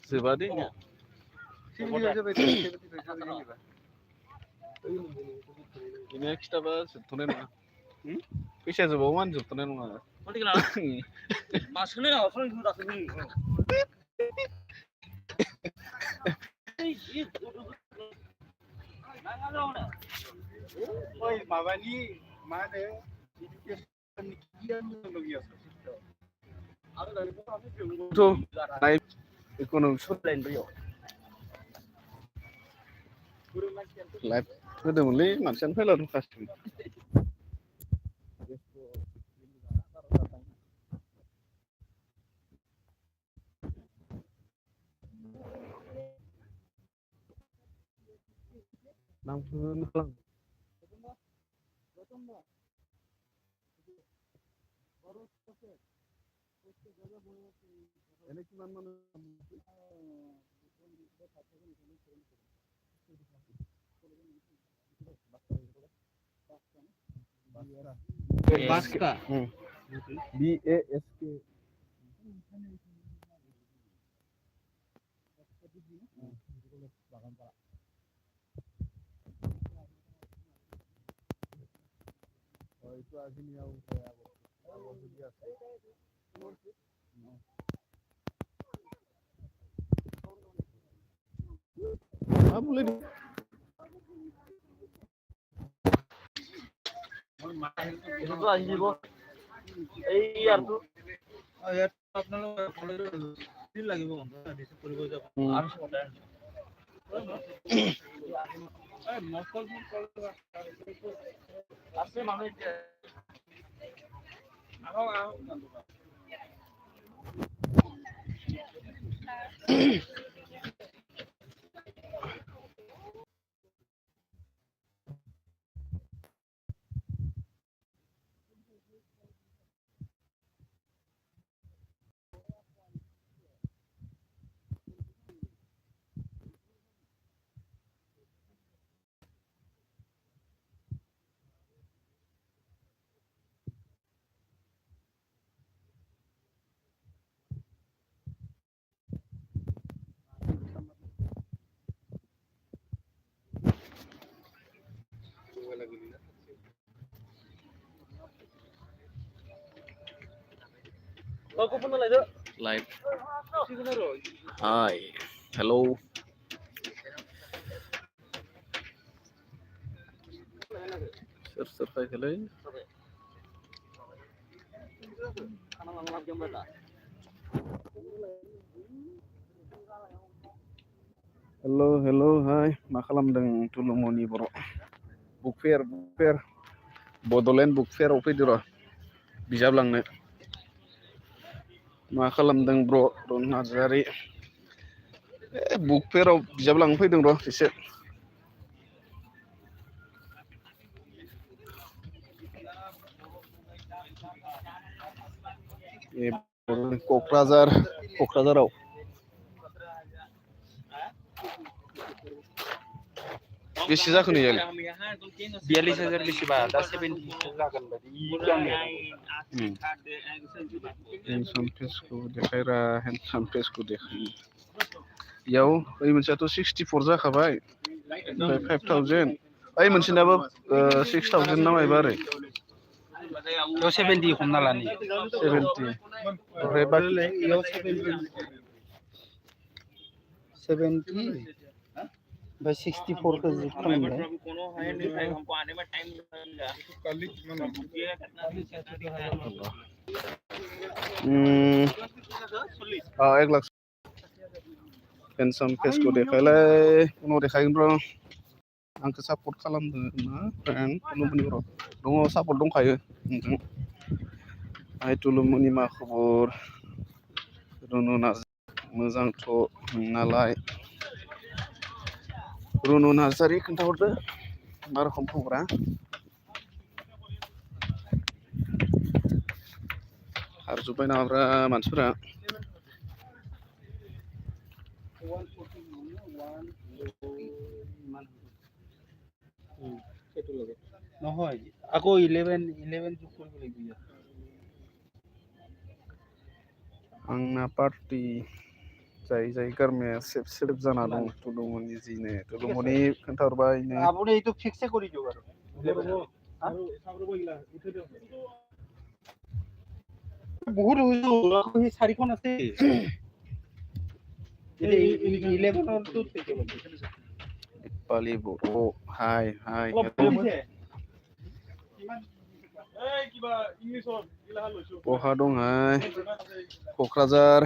Sebadanya. Ini kita bahas sebetulnya nggak. Bisa sebawan sebetulnya nggak. Masuknya nggak kalau itu rasanya. Oi, mabani mana? Tuh, naik ekonomi Lain beliau. live. Udah mulai macam apa lah kasih. Langsung pulang. Ini cuma mana? Baska. BASK. Oh itu aslinya yang saya biasa. Ah boleh di. Itu tuh aja bos. Iya tuh. Ya, আপনার দিন লাগিব দিছে কৰিব যাব Harus modern. Asli mana aja. Aku pun lah itu. Live. Hai. Hello. Survei kalian. Hello, hai. Makalam deng tulumoni bro. Book fair. Bodolen book fair opo diro. Bisa bilang nih. Makalam deng bro Don Nazari. Book fair bisa bilang opo deng bro. Bisa. Kokrazaraw. Beshi zakuni yali. 42,000 বেশি বা 70 जागोन बायदि Handsome face ko dekhaira handsome face ko dekhay. Yaw ay moनसेयाथ' 64 जाखाबाय. 5000. Ay मोनसेनाबो 6000 नामायबा आरो. 70 हमना लानि 70. ओमफ्राय बाखि 70 by 64 को जित खालामबाय एक लाख handsome face को देखायलाय उनाव देखायगोन र' आंखौ सापर्ट खालामदो ना फ्रेन्ड तुलुमनिफोराव दङ सापर्ट दंखायो नोंथां हाय तुलुमनि मा खबर रुनु नार्जारि मोजांथ' नोंनालाय रुनु नार्जारि खोन्थाहरदो मा रोखोम खबरा खारजोब्बाय नामाब्रा मानसिफोरा নহয় আকৌ 11 যোগ কৰিব লাগিব ইয়াত आंना पार्टि जायै जायै गारमाया सेब सेब जाना दं तुलुमनि जिनो तुलुमनि खोन्थाहरबाय আপুনি এইটো ফিক্সে কৰি দিয়ক আৰু বহুত হৈছে আকৌ সেই 4খন আছে 11ৰটো Dipali Boro hai hai बहा दं हाय क'क्राझार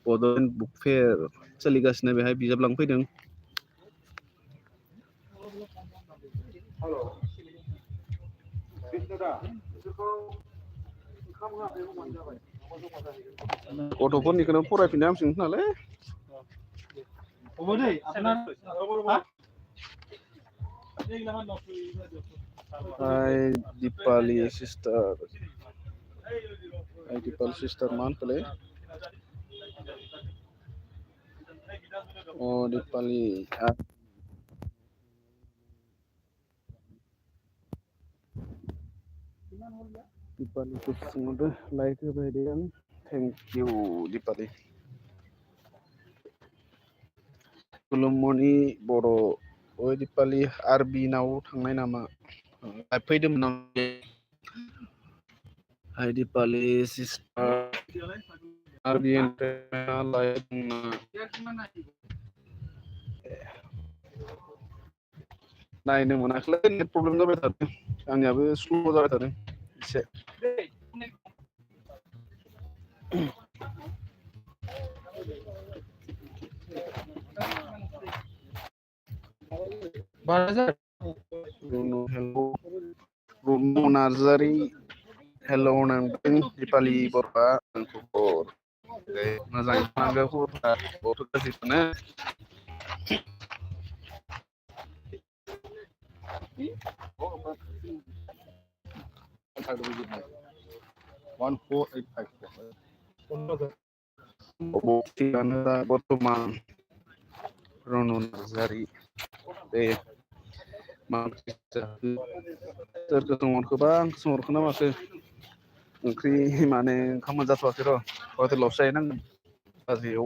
बड'लेण्ड बुक फेयार सोलिगासिनो बेहाय बिजाब लांफैदों गथ'फोरनिखौनो फरायफिननो हामसिगोन नालाय Hi Dipali sister Hi Dipali sister मान पले Oh Dipali Dipali ku semua like kemudian thank you Dipali Tulumoni Boro Oh Dipali Arbi नाव थांनाय नामा फैदोंमोन आं Hi Dipali sister Arbi लायक नायनो मोनाखै नेट प्रब्लेम जाबाय थादों आंनियाबो स्ल' जाबाय थादों एसे रुनु नार्जारि हेल' नोंथां दिपालि बर'आ खबर मोजाङै थानांगौ खबरफ्रा बहुत गाज्रिखौनो थिगानो दा बर्थमान रुनु नार्जारि दे मा सोरखौ सोंहरखोबा आंखौ सोंहरखोना माखो ओंख्रि माने ओंखाम मोनजाथ'वाखै र' हटेलावसो जाहैनांगोन बाजैयाव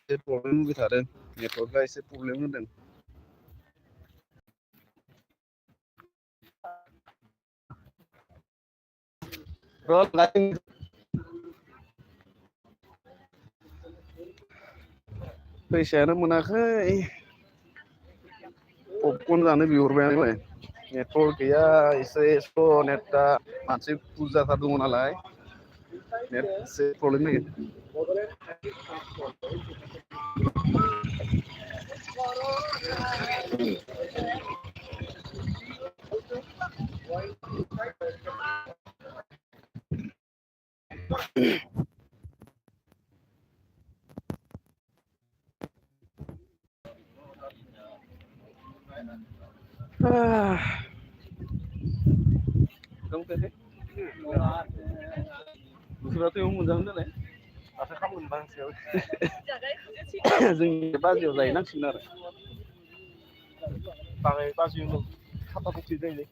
एसे प्रब्लेम होबाय थादों नेटवर्कआ एसे प्रब्लेम होदों फैसायानो मोनाखै पपकर्न जानो बिहरबाय आंलाय नेटवर्क गैया एसे स्ल' नेटआ मानसि बुरजाथार दङ नालाय नेट एसे प्रब्लेम होयो बोथोराथ' एव मोनजागोन नालाय माथो खालामगोन बांसेयाव जोंनि बाजियाव जाहैनांसिगोन आरो बाजियाव खाथा फुख्रि जायो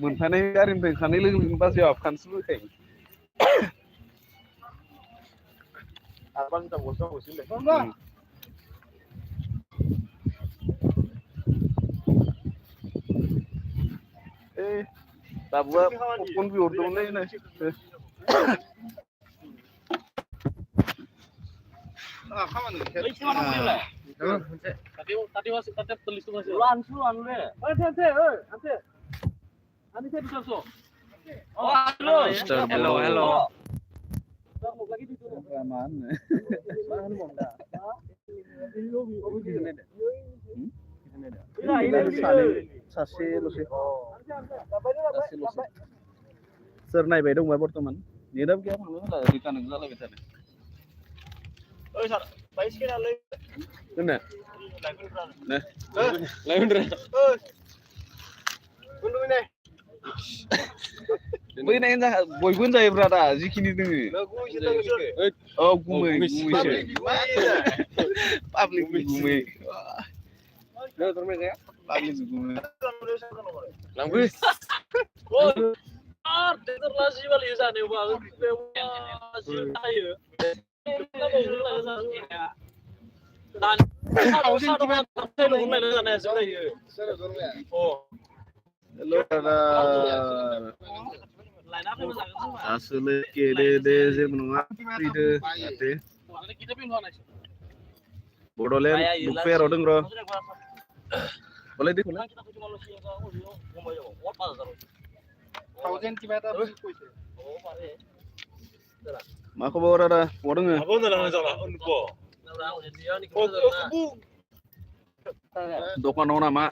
मोनफानाय गारिनिफ्राय ओंखारनाय लोगो लोगोनो बाजियाव हाबखानोसो लुबैखायो आरो बाजि थांबावसिगोनलै बाबुआ पपकर्न बिहरदोंमोनलै Oh, halo. Mr. Hello, Bro. hello. सासेल'सै सोर नायबाय दंबा बर्थमान नेटआबो गैया थांनो होला रिकानेक्ट जालायबाय थादों ओइ सार बाइस केनालै दोननो लाइफोरफ्रा लायमोनरा उन्दुनाय बै नाय बयबो होनजायोब्रा दा जिखिनि दोङो औ गुमै गुमैसो पाब्लिक गुमै पाब्लिक गुमै लांफै टेक्टर लाजि बालि जानायावबा जिउ थायो हेल' दासोलै केदे दे जेबो नङा फैदो जाहाथे बड'लेण्ड बुक फेयाराव दं र' बलाय देखौना मा खबर आदा बहा दोङो दखानाव नामा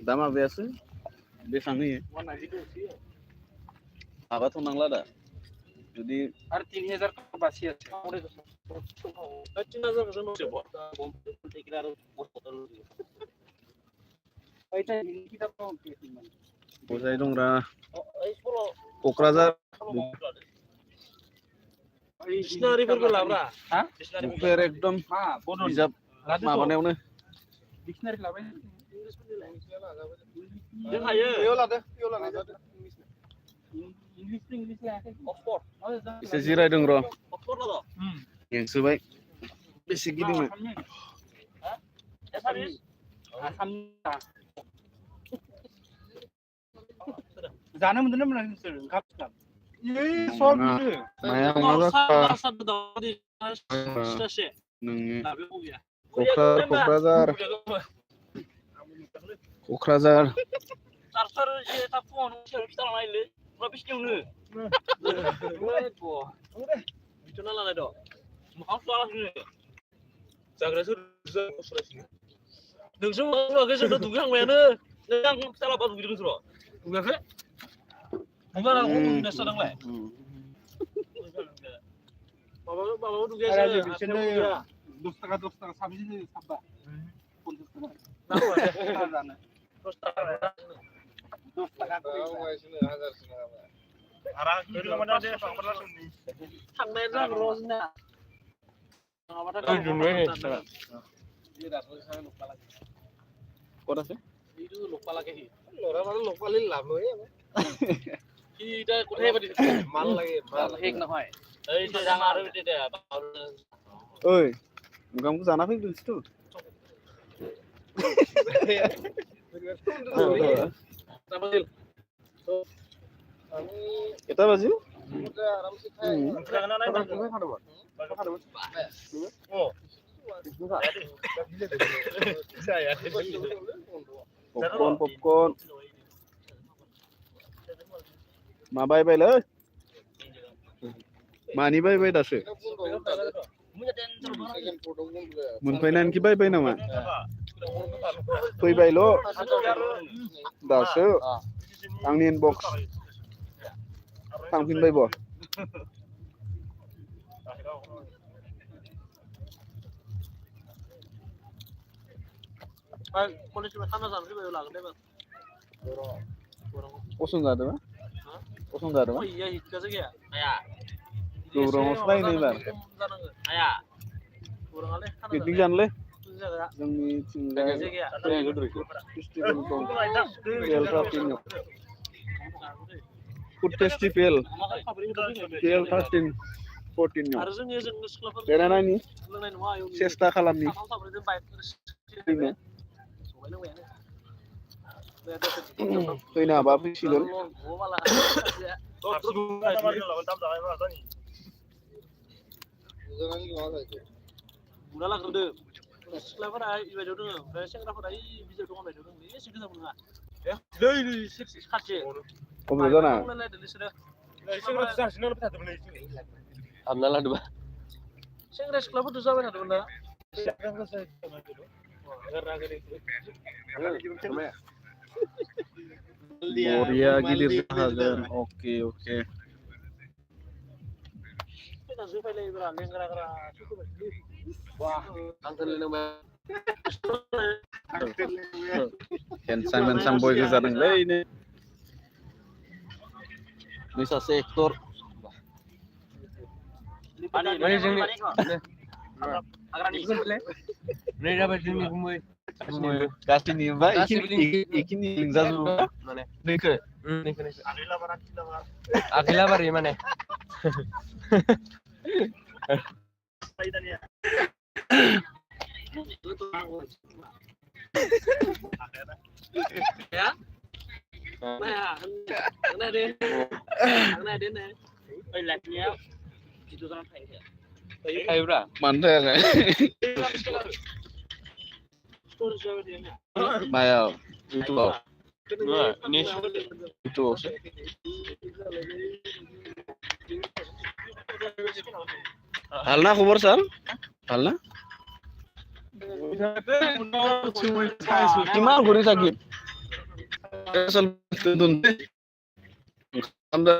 दा माबायासो बेसां होयो माबाथ' नांला दा जुदि आरो 3000 बासि আছে 3000 जों बजाय दंरा क'क्राझार डिक्सनारिफोरबो लाब्रा हा बुक फेयार एकदम बिजाब माबानायावनो डिक्सनारि लाबाय जों हायो इंलिश लायाखै अक्सफर्ड एसे जिरायदों र' अक्सफर्ड लादो गेंसोबाय बेसे गिदिङो एसामिस जानो मोनदों ना मोनाखै नोंसोर ओंखाम सब बिनो माया नङा नोंनि क'क्राझार चार्जार जे थाब फुङावनो खिथालांना होलै मा बिसिनियावनो बिथोना लानाय दं मोखां सुवालासिनो जाग्रा सोर नोंसो मोखां जोंथ' दुगैखांबायानो नों आं खिथालाबा दुगैदों दुगाखै दुगाना खम जादोंलाय माबाबो दुगैयासै बिसोरनो 10 টাকা साबैसे साबा 50 টাকা जानो 10 টাকা 10 টাকা थांनाय जागोन र' जोंना ক'ত আছে এইটো লোকপালাকে সি ল'ৰা মানুহ লোকপালি লাভ নহয় সি এতিয়া কোঠাই পাতি মাল লাগে মাল শেষ নহয় এই যাম আৰু তেতিয়া ओइ ओंखामखौ जाना फैग्रोनोसैथ' কেইটা বাজিল पपकर्न मा बायबायलै मानि बायबाय दासो मोनफैनायनिखि बायबाय नामा फैबायल' दासो आंनि इनबक्स थांफिनबायब कलेजनिफ्राय खाना जानो फैबाय लागोन दे पसन्द जादोंबा पसन्द जादोंबा इया हिटका जायगाया हाया गौराङावसो नायनो एबार हाया गौराङालै पिकनिक जानोलै जायगा जोंनिथिंजाय जायगाया फेस्टिभेल दं केएल 13 फुड फेस्टिभेल केएल 13 14 आरो जोंनि जों सिख्लाफोर बेरायनायनि लोंनाय नङा आयौ सेस्था खालामनि साब्रैजों बाइकफोर फैनो सबाय लोंबायानो फैनो हाबा फैसिगोन बुना लाग्रोदो सिख्लाफोरा इबायदियाव दोङो ओमफ्राय सेंग्राफोरा इ बिजौ दङ बायदियाव दोङो एसे गोजान नङा खाथि अबे जाना हाबना लादोबा सेंग्रा सिख्लाफोरथ' जाबाय थादोंमोन ना बरिया गिदिर जागोन अके handsome boy जादोंलै नै सासे एक्टर माने जोंनि नै जाबाय जोंनि गुमै गासैनि ओमफ्राय इखिनि लिंजाजोबो माने नैखो आगैलाबारि माने मानो थायाखै मायाव इउटुबावसो हालना खबर सार हालना किमान घुरी sakit asal tuntun anda